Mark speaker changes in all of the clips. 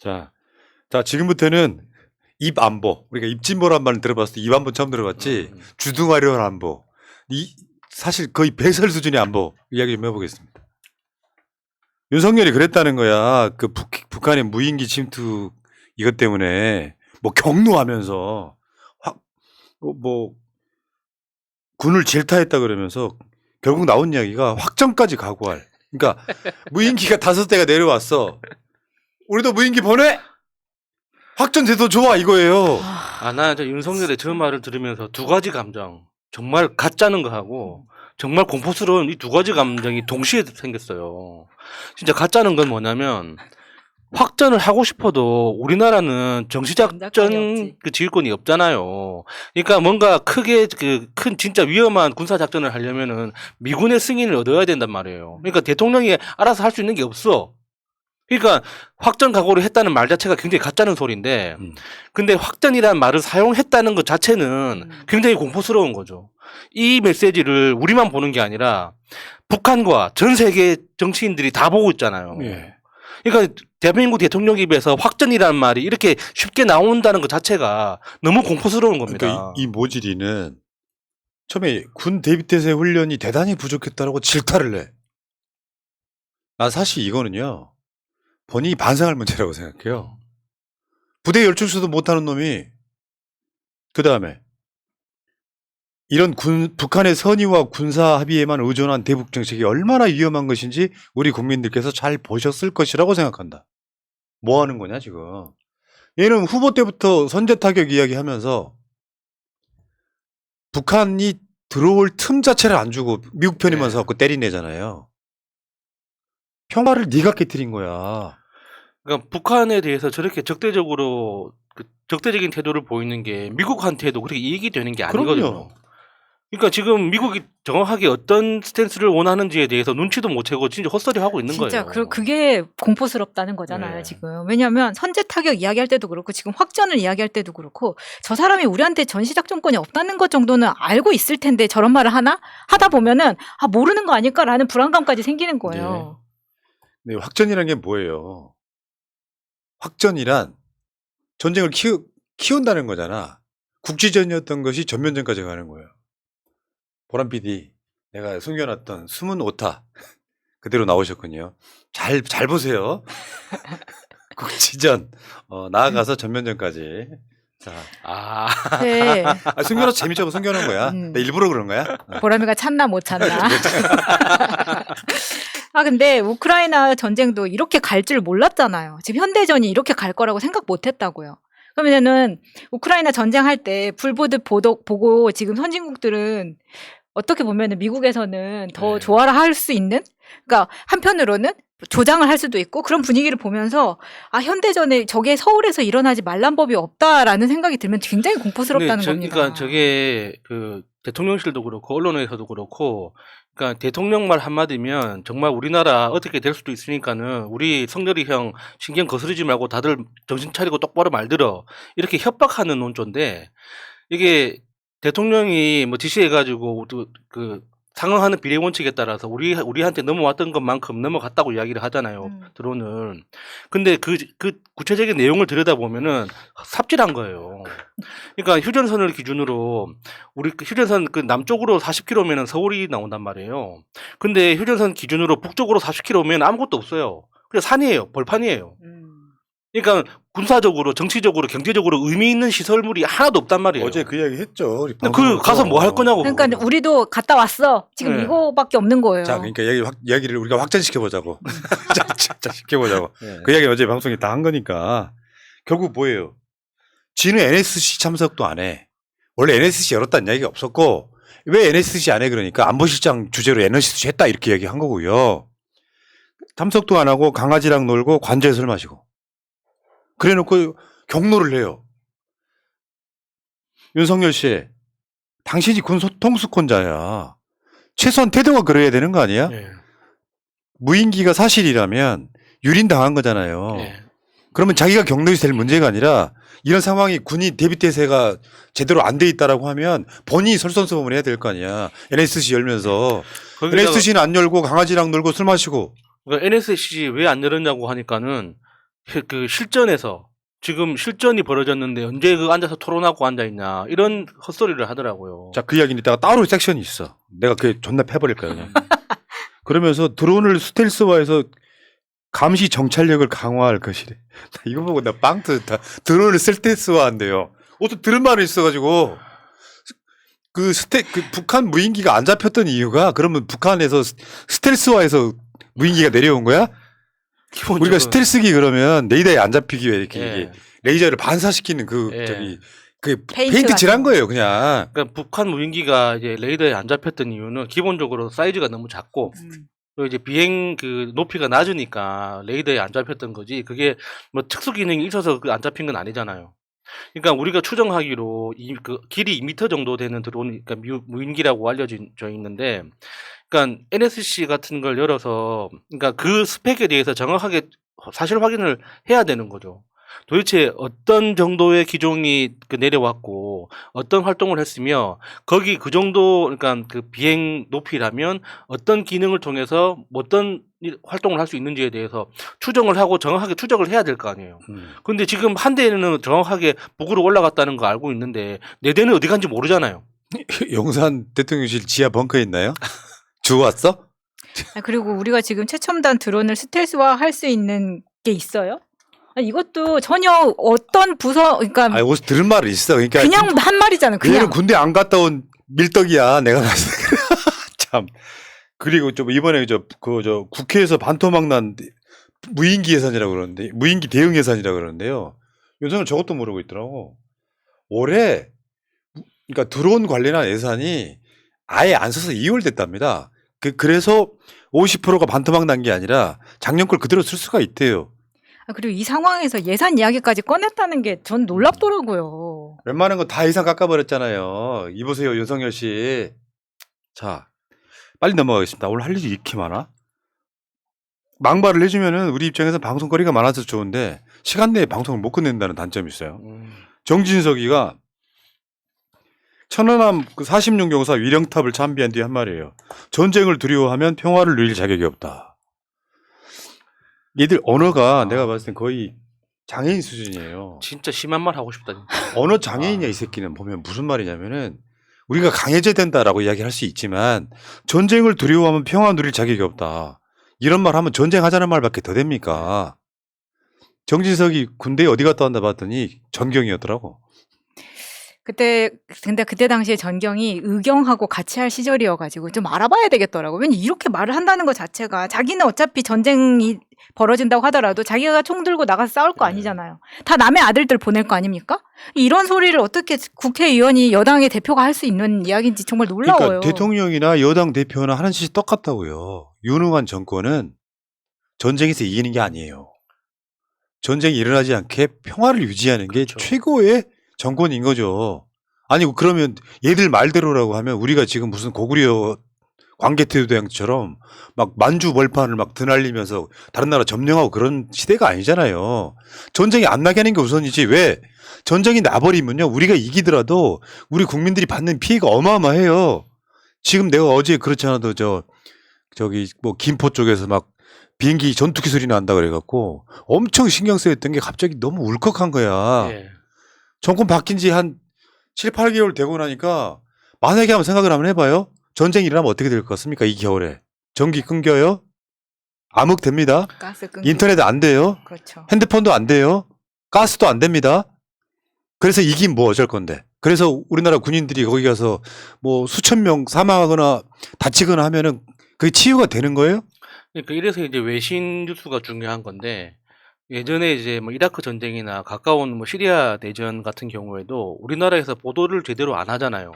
Speaker 1: 자, 지금부터는 입 안보. 우리가 입진보란 말을 들어봤을 때 입 안보 처음 들어봤지. 주둥아리온 안보. 사실 거의 배설 수준의 안보 이야기 좀 해보겠습니다. 윤석열이 그랬다는 거야. 그 북한의 무인기 침투 이것 때문에 뭐 경로하면서 뭐 군을 질타했다 그러면서 결국 나온 이야기가 확전까지 각오할. 그러니까 무인기가 5대가 내려왔어. 우리도 무인기 보내? 확전돼도 좋아 이거예요.
Speaker 2: 나 윤석열의 저 말을 들으면서 두 가지 감정, 정말 가짜는 거하고 정말 공포스러운 이 두 가지 감정이 동시에 생겼어요. 진짜 가짜는 건 뭐냐면 확전을 하고 싶어도 우리나라는 정시작전 그 지휘권이 없잖아요. 그러니까 뭔가 크게 큰 진짜 위험한 군사작전을 하려면은 미군의 승인을 얻어야 된단 말이에요. 그러니까 대통령이 알아서 할 수 있는 게 없어. 그러니까 확전 각오를 했다는 말 자체가 굉장히 가짜는 소리인데 근데 확전이라는 말을 사용했다는 것 자체는 굉장히 공포스러운 거죠. 이 메시지를 우리만 보는 게 아니라 북한과 전 세계 정치인들이 다 보고 있잖아요.
Speaker 1: 예.
Speaker 2: 그러니까 대한민국 대통령 입에서 확전이라는 말이 이렇게 쉽게 나온다는 것 자체가 너무 공포스러운 겁니다.
Speaker 1: 그러니까 이 모질이는 처음에 군 대비태세 훈련이 대단히 부족했다라고 질타를 해. 난 사실 이거는요. 본인이 반성할 문제라고 생각해요. 부대 열중수도 못하는 놈이 그 다음에 이런 북한의 선의와 군사 합의에만 의존한 대북 정책이 얼마나 위험한 것인지 우리 국민들께서 잘 보셨을 것이라고 생각한다. 뭐 하는 거냐 지금. 얘는 후보 때부터 선제 타격 이야기하면서 북한이 들어올 틈 자체를 안 주고 미국 편이만 서갖고 때리내잖아요. 평화를 네가 깨뜨린 거야.
Speaker 2: 그러니까 북한에 대해서 저렇게 적대적으로 적대적인 태도를 보이는 게 미국한테도 그렇게 이익이 되는 게 아니거든요.
Speaker 1: 그럼요.
Speaker 2: 그러니까 지금 미국이 정확하게 어떤 스탠스를 원하는지에 대해서 눈치도 못 채고 진짜 헛소리 하고 있는 거예요.
Speaker 3: 진짜 그게 공포스럽다는 거잖아요. 지금. 왜냐하면 선제 타격 이야기할 때도 그렇고 지금 확전을 이야기할 때도 그렇고 저 사람이 우리한테 전시작전권이 없다는 것 정도는 알고 있을 텐데 저런 말을 하나? 하다 보면은 모르는 거 아닐까라는 불안감까지 생기는 거예요.
Speaker 1: 네, 확전이란 게 뭐예요? 확전이란 전쟁을 키운다는 거잖아. 국지전이었던 것이 전면전까지 가는 거예요. 보람 PD, 내가 숨겨놨던 숨은 오타 그대로 나오셨군요. 잘 보세요. 국지전 나아가서 전면전까지. 자,
Speaker 3: 네.
Speaker 1: 숨겨놔서 재밌자고 숨겨놓은 거야. 나 일부러 그런 거야.
Speaker 3: 보람이가 찾나 못 찾나. 근데 우크라이나 전쟁도 이렇게 갈 줄 몰랐잖아요. 지금 현대전이 이렇게 갈 거라고 생각 못 했다고요. 그러면은 우크라이나 전쟁할 때 불보듯 보고 지금 선진국들은 어떻게 보면은 미국에서는 더 좋아라 할 수 있는, 그러니까 한편으로는 조장을 할 수도 있고 그런 분위기를 보면서 현대전에 저게 서울에서 일어나지 말란 법이 없다라는 생각이 들면 굉장히 공포스럽다는 겁니다.
Speaker 2: 그러니까 저게 그 대통령실도 그렇고 언론에서도 그렇고 그러니까 대통령 말 한마디면 정말 우리나라 어떻게 될 수도 있으니까는 우리 성렬이 형 신경 거스르지 말고 다들 정신 차리고 똑바로 말들어 이렇게 협박하는 논조인데 이게 대통령이 뭐 지시해가지고 그 상응하는 비례 원칙에 따라서 우리한테 넘어왔던 것만큼 넘어갔다고 이야기를 하잖아요. 드론을. 근데 그 구체적인 내용을 들여다보면은 삽질한 거예요. 그러니까 휴전선을 기준으로 우리 휴전선 그 남쪽으로 40km면은 서울이 나온단 말이에요. 근데 휴전선 기준으로 북쪽으로 40km면 아무것도 없어요. 그냥 산이에요. 벌판이에요. 그러니까 군사적으로, 정치적으로, 경제적으로 의미 있는 시설물이 하나도 없단 말이에요.
Speaker 1: 어제 그 이야기 했죠.
Speaker 2: 그 가서 뭐 할 거냐고.
Speaker 3: 그러니까 우리도 갔다 왔어. 지금 이거밖에 없는 거예요.
Speaker 1: 자, 그러니까 이야기를 우리가 확전시켜 보자고. 자, 시켜보자고. 그 이야기 어제 방송에 다 한 거니까 결국 뭐예요? 지는 NSC 참석도 안 해. 원래 NSC 열었다는 이야기가 없었고 왜 NSC 안 해? 그러니까 안보실장 주제로 NSC 했다 이렇게 이야기한 거고요. 참석도 안 하고 강아지랑 놀고 관저에 술 마시고. 그래놓고 경로를 해요. 윤석열 씨, 당신이 군 통수권자야. 최소한 태도가 그래야 되는 거 아니야? 무인기가 사실이라면 유린당한 거잖아요. 그러면 자기가 경로에서 될 문제가 아니라 이런 상황이 군이 대비태세가 제대로 안 돼 있다라고 하면 본인이 설선수범을 해야 될 거 아니야. NSC 열면서. NSC는 안 열고 강아지랑 놀고 술 마시고.
Speaker 2: 그러니까 NSC 왜 안 열었냐고 하니까는 그 실전에서 지금 실전이 벌어졌는데 언제 그 앉아서 토론하고 앉아 있냐 이런 헛소리를 하더라고요.
Speaker 1: 자, 그 이야기는 이따가 따로 섹션이 있어. 내가 그게 존나 패버릴 거야 그냥. 그러면서 드론을 스텔스화해서 감시 정찰력을 강화할 것이래. 이거 보고 나 빵 터졌다. 드론을 스텔스화한대요. 어떤 들은 말이 있어가지고 그 북한 무인기가 안 잡혔던 이유가 그러면 북한에서 스텔스화해서 무인기가 내려온 거야?
Speaker 2: 기본적으로.
Speaker 1: 우리가 스텔스기 그러면 레이더에 안 잡히기 위해 이렇게
Speaker 2: 예.
Speaker 1: 이게 레이저를 반사시키는 그
Speaker 2: 예.
Speaker 1: 저기 그
Speaker 3: 페인트
Speaker 1: 페인트 칠한
Speaker 3: 같은
Speaker 1: 거예요 그냥.
Speaker 2: 그러니까 북한 무인기가 이제 레이더에 안 잡혔던 이유는 기본적으로 사이즈가 너무 작고 그리고 이제 비행 그 높이가 낮으니까 레이더에 안 잡혔던 거지. 그게 뭐 특수 기능이 있어서 그 안 잡힌 건 아니잖아요. 그러니까 우리가 추정하기로 그 길이 2m 정도 되는 드론, 그러니까 무인기라고 알려져 있는데, 그러니까 NSC 같은 걸 열어서, 그러니까 그 스펙에 대해서 정확하게 사실 확인을 해야 되는 거죠. 도대체 어떤 정도의 기종이 그 내려왔고 어떤 활동을 했으며 거기 그 정도 그러니까 그 비행 높이라면 어떤 기능을 통해서 어떤 활동을 할 수 있는지에 대해서 추정을 하고 정확하게 추적을 해야 될 거 아니에요. 근데 지금 한 대는 정확하게 북으로 올라갔다는 거 알고 있는데 네 대는 어디 간지 모르잖아요.
Speaker 1: 용산 대통령실 지하 벙커에 있나요? 주워 왔어?
Speaker 3: 그리고 우리가 지금 최첨단 드론을 스텔스화 할 수 있는 게 있어요? 아니, 이것도 전혀 어떤 부서, 그러니까
Speaker 1: 아, 어디서 들은 말이 있어. 그러니까
Speaker 3: 그냥 한 말이잖아요.
Speaker 1: 얘는
Speaker 3: 그냥.
Speaker 1: 군대 안 갔다 온 밀떡이야. 내가 봤을 때. 참. 그리고 좀 이번에 저 국회에서 반토막 난 무인기 예산이라고 그러는데 무인기 대응 예산이라고 그러는데요. 요새는 저것도 모르고 있더라고. 올해 그러니까 드론 관련한 예산이 아예 안 써서 2월 됐답니다. 그래서 50%가 반토막 난 게 아니라 작년 걸 그대로 쓸 수가 있대요.
Speaker 3: 그리고 이 상황에서 예산 이야기까지 꺼냈다는 게 전 놀랍더라고요.
Speaker 1: 웬만한 거 다 예산 깎아버렸잖아요. 이보세요, 윤석열 씨. 자, 빨리 넘어가겠습니다. 오늘 할 일이 이렇게 많아? 망발을 해주면은 우리 입장에서 방송거리가 많아서 좋은데 시간 내에 방송을 못 끝낸다는 단점이 있어요. 정진석이가 천안함 그 40룡 경사 위령탑을 참비한 뒤에 한 말이에요. 전쟁을 두려워하면 평화를 누릴 자격이 없다. 얘들 언어가 내가 봤을 땐 거의 장애인 수준이에요.
Speaker 2: 진짜 심한 말 하고 싶다. 진짜.
Speaker 1: 언어 장애인이야 이 새끼는. 보면 무슨 말이냐면은 우리가 강해져야 된다라고 이야기할 수 있지만 전쟁을 두려워하면 평화 누릴 자격이 없다. 이런 말 하면 전쟁하자는 말밖에 더 됩니까? 정진석이 군대에 어디 갔다 왔나 봤더니 전경이었더라고.
Speaker 3: 근데 그때 당시에 전경이 의경하고 같이 할 시절이어가지고 좀 알아봐야 되겠더라고. 왜냐 이렇게 말을 한다는 것 자체가 자기는 어차피 전쟁이 벌어진다고 하더라도 자기가 총 들고 나가서 싸울 거 아니잖아요. 다 남의 아들들 보낼 거 아닙니까? 이런 소리를 어떻게 국회의원이 여당의 대표가 할 수 있는 이야기인지 정말 놀라워요.
Speaker 1: 그러니까 대통령이나 여당 대표나 하는 짓이 똑같다고요. 유능한 정권은 전쟁에서 이기는 게 아니에요. 전쟁이 일어나지 않게 평화를 유지하는 게
Speaker 2: 그렇죠.
Speaker 1: 최고의 정권인 거죠. 아니 그러면 얘들 말대로라고 하면 우리가 지금 무슨 고구려 광개토대왕처럼 막 만주벌판을 막 드날리면서 다른 나라 점령하고 그런 시대가 아니잖아요. 전쟁이 안 나게 하는 게 우선이지. 왜? 전쟁이 나버리면요 우리가 이기더라도 우리 국민들이 받는 피해가 어마어마해요. 지금 내가 어제 그렇지 않아도 저기 뭐 김포 쪽에서 막 비행기 전투기 소리 난다 그래갖고 엄청 신경 쓰였던 게 갑자기 너무 울컥한 거야.
Speaker 2: 예.
Speaker 1: 정권 바뀐 지 한 7, 8개월 되고 나니까 만약에 한번 생각을 한번 해봐요. 전쟁이 일어나면 어떻게 될 것 같습니까? 이 겨울에. 전기 끊겨요? 암흑됩니다.
Speaker 3: 가스 끊기.
Speaker 1: 인터넷 안 돼요.
Speaker 3: 그렇죠.
Speaker 1: 핸드폰도 안 돼요. 가스도 안 됩니다. 그래서 이긴 뭐 어쩔 건데. 그래서 우리나라 군인들이 거기 가서 뭐 수천 명 사망하거나 다치거나 하면은 그게 치유가 되는 거예요?
Speaker 2: 그러니까 이래서 이제 외신 뉴스가 중요한 건데 예전에 이제 뭐 이라크 전쟁이나 가까운 뭐 시리아 내전 같은 경우에도 우리나라에서 보도를 제대로 안 하잖아요.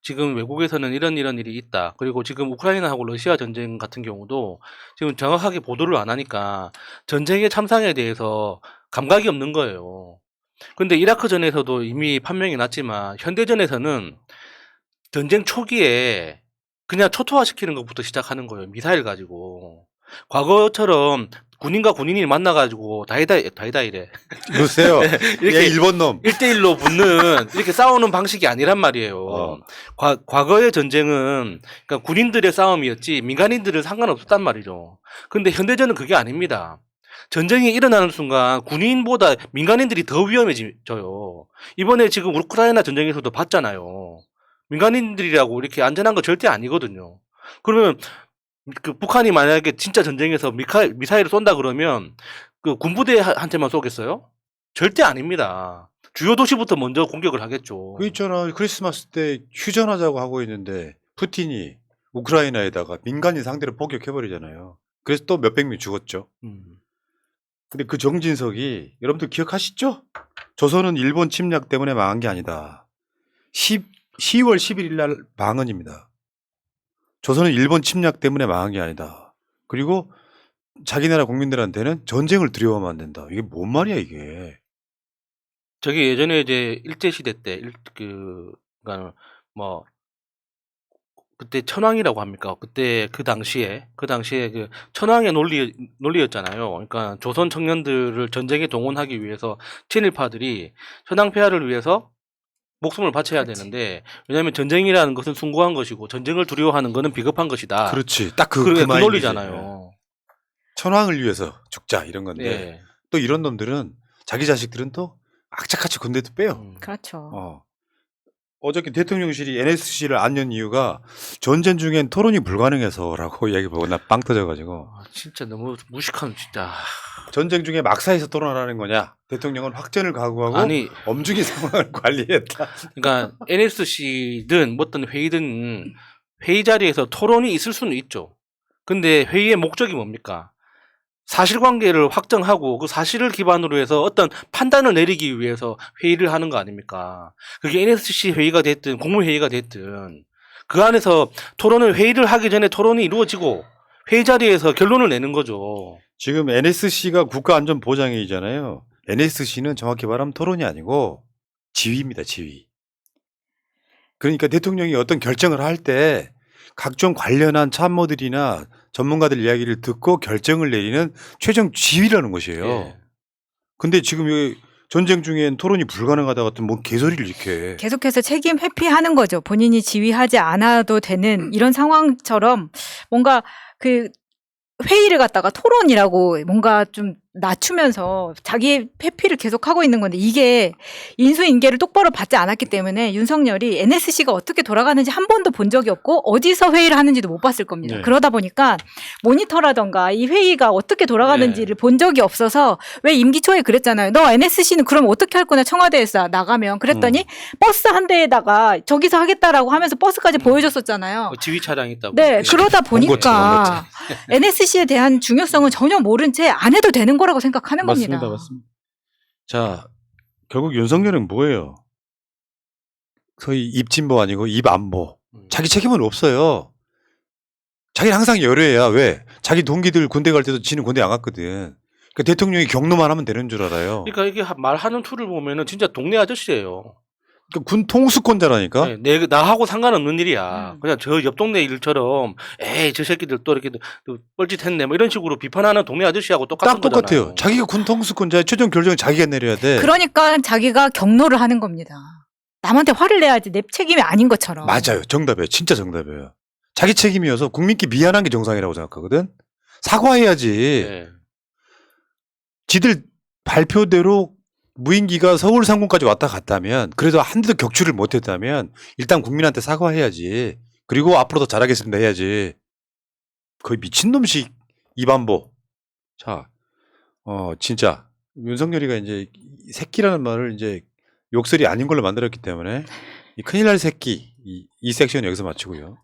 Speaker 2: 지금 외국에서는 이런 일이 있다. 그리고 지금 우크라이나하고 러시아 전쟁 같은 경우도 지금 정확하게 보도를 안 하니까 전쟁의 참상에 대해서 감각이 없는 거예요. 근데 이라크전에서도 이미 판명이 났지만 현대전에서는 전쟁 초기에 그냥 초토화시키는 것부터 시작하는 거예요. 미사일 가지고. 과거처럼 군인과 군인이 만나가지고 다이다이래.
Speaker 1: 보세요.
Speaker 2: 이렇게
Speaker 1: 얘 일본 놈.
Speaker 2: 1대1로 붙는 이렇게 싸우는 방식이 아니란 말이에요. 과거의 전쟁은 그러니까 군인들의 싸움이었지 민간인들은 상관없었단 말이죠. 근데 현대전은 그게 아닙니다. 전쟁이 일어나는 순간 군인보다 민간인들이 더 위험해져요. 이번에 지금 우크라이나 전쟁에서도 봤잖아요. 민간인들이라고 이렇게 안전한 거 절대 아니거든요. 그러면 그 북한이 만약에 진짜 전쟁에서 미사일을 쏜다 그러면 그 군부대한테만 쏘겠어요? 절대 아닙니다. 주요 도시부터 먼저 공격을 하겠죠.
Speaker 1: 그 있잖아. 크리스마스 때 휴전하자고 하고 있는데 푸틴이 우크라이나에다가 민간인 상대로 폭격해버리잖아요. 그래서 또 몇백 명 죽었죠. 근데 그 정진석이 여러분들 기억하시죠? 조선은 일본 침략 때문에 망한 게 아니다. 10월 11일 날 방언입니다. 조선은 일본 침략 때문에 망한 게 아니다. 그리고 자기 나라 국민들한테는 전쟁을 두려워하면 안 된다. 이게 뭔 말이야 이게.
Speaker 2: 저기 예전에 이제 일제시대 때, 그니까 뭐, 그때 천황이라고 합니까? 그때 그 당시에 그 천황의 논리였잖아요. 그러니까 조선 청년들을 전쟁에 동원하기 위해서 친일파들이 천황폐하를 위해서 목숨을 바쳐야
Speaker 3: 그렇지.
Speaker 2: 되는데, 왜냐하면 전쟁이라는 것은 숭고한 것이고 전쟁을 두려워하는 것은 비겁한 것이다.
Speaker 1: 그렇지. 딱 그
Speaker 2: 그
Speaker 1: 마인드지.
Speaker 2: 논리잖아요.
Speaker 1: 천황을 위해서 죽자 이런 건데
Speaker 2: 예.
Speaker 1: 또 이런 놈들은 자기 자식들은 또 악착같이 군대도 빼요.
Speaker 3: 그렇죠.
Speaker 1: 어저께 대통령실이 NSC를 안 연 이유가 전쟁 중엔 토론이 불가능해서라고 이야기보고 나 빵 터져가지고
Speaker 2: 아, 진짜 너무 무식한 진짜.
Speaker 1: 전쟁 중에 막사에서 토론하라는 거냐? 대통령은 확전을 각오하고
Speaker 2: 아니
Speaker 1: 엄중히 상황을 관리했다.
Speaker 2: 그러니까 NSC든 어떤 회의든 회의 자리에서 토론이 있을 수는 있죠. 근데 회의의 목적이 뭡니까? 사실관계를 확정하고 그 사실을 기반으로 해서 어떤 판단을 내리기 위해서 회의를 하는 거 아닙니까? 그게 NSC 회의가 됐든 국무회의가 됐든 그 안에서 회의를 하기 전에 토론이 이루어지고 회의 자리에서 결론을 내는 거죠.
Speaker 1: 지금 NSC가 국가안전보장회의잖아요. NSC는 정확히 말하면 토론이 아니고 지휘입니다. 지휘. 그러니까 대통령이 어떤 결정을 할 때 각종 관련한 참모들이나 전문가들 이야기를 듣고 결정을 내리는 최종 지휘라는 것이에요.
Speaker 2: 예.
Speaker 1: 근데 지금 여기 전쟁 중엔 토론이 불가능하다 같은 뭔 개소리를 이렇게.
Speaker 3: 계속해서 책임 회피하는 거죠. 본인이 지휘하지 않아도 되는 이런 상황처럼 뭔가 그 회의를 갖다가 토론이라고 뭔가 좀 낮추면서 자기 회피를 계속하고 있는 건데 이게 인수인계를 똑바로 받지 않았기 때문에 윤석열이 NSC가 어떻게 돌아가는지 한 번도 본 적이 없고 어디서 회의를 하는지도 못 봤을 겁니다.
Speaker 1: 네.
Speaker 3: 그러다 보니까 모니터라던가 이 회의가 어떻게 돌아가는지를 본 적이 없어서 왜 임기 초에 그랬잖아요. 너 NSC는 그럼 어떻게 할 거냐 청와대에서 나가면 그랬더니 버스 한 대에다가 저기서 하겠다라고 하면서 버스까지 보여줬었잖아요.
Speaker 2: 지휘 차량이 있다고.
Speaker 3: 네,
Speaker 2: 예.
Speaker 3: 그러다
Speaker 1: 본 거지.
Speaker 3: 보니까 NSC에 대한 중요성은 전혀 모른 채 안 해도 되는 거라고 생각하는
Speaker 1: 맞습니다.
Speaker 3: 겁니다.
Speaker 1: 맞습니다. 자, 결국 윤석열은 뭐예요? 거의 입진보 아니고 입안보. 자기 책임은 없어요. 자기는 항상 열애야. 왜? 자기 동기들 군대 갈 때도 지는 군대 안 갔거든. 그러니까 대통령이 경로만 하면 되는 줄 알아요.
Speaker 2: 그러니까 이게 말하는 투를 보면은 진짜 동네 아저씨예요.
Speaker 1: 그러니까 군 통수권자라니까.
Speaker 2: 네, 나하고 상관없는 일이야. 그냥 저 옆 동네 일처럼 에이 저 새끼들 또 이렇게 또 뻘짓했네 뭐 이런 식으로 비판하는 동네 아저씨하고 똑같은
Speaker 1: 딱 똑같아요.
Speaker 2: 거잖아요.
Speaker 1: 자기가 군 통수권자의 최종 결정은 자기가 내려야 돼.
Speaker 3: 그러니까 자기가 경로를 하는 겁니다. 남한테 화를 내야지 내 책임이 아닌 것처럼.
Speaker 1: 맞아요. 정답이에요. 진짜 정답이에요. 자기 책임이어서 국민께 미안한 게 정상이라고 생각하거든. 사과해야지.
Speaker 2: 네.
Speaker 1: 지들 발표대로 무인기가 서울 상공까지 왔다 갔다면 그래도 한 대도 격추를 못했다면 일단 국민한테 사과해야지. 그리고 앞으로 더 잘하겠습니다 해야지. 거의 미친놈식 입안보. 자, 진짜 윤석열이가 이제 새끼라는 말을 이제 욕설이 아닌 걸로 만들었기 때문에 이 큰일 날 새끼 이 섹션 여기서 마치고요.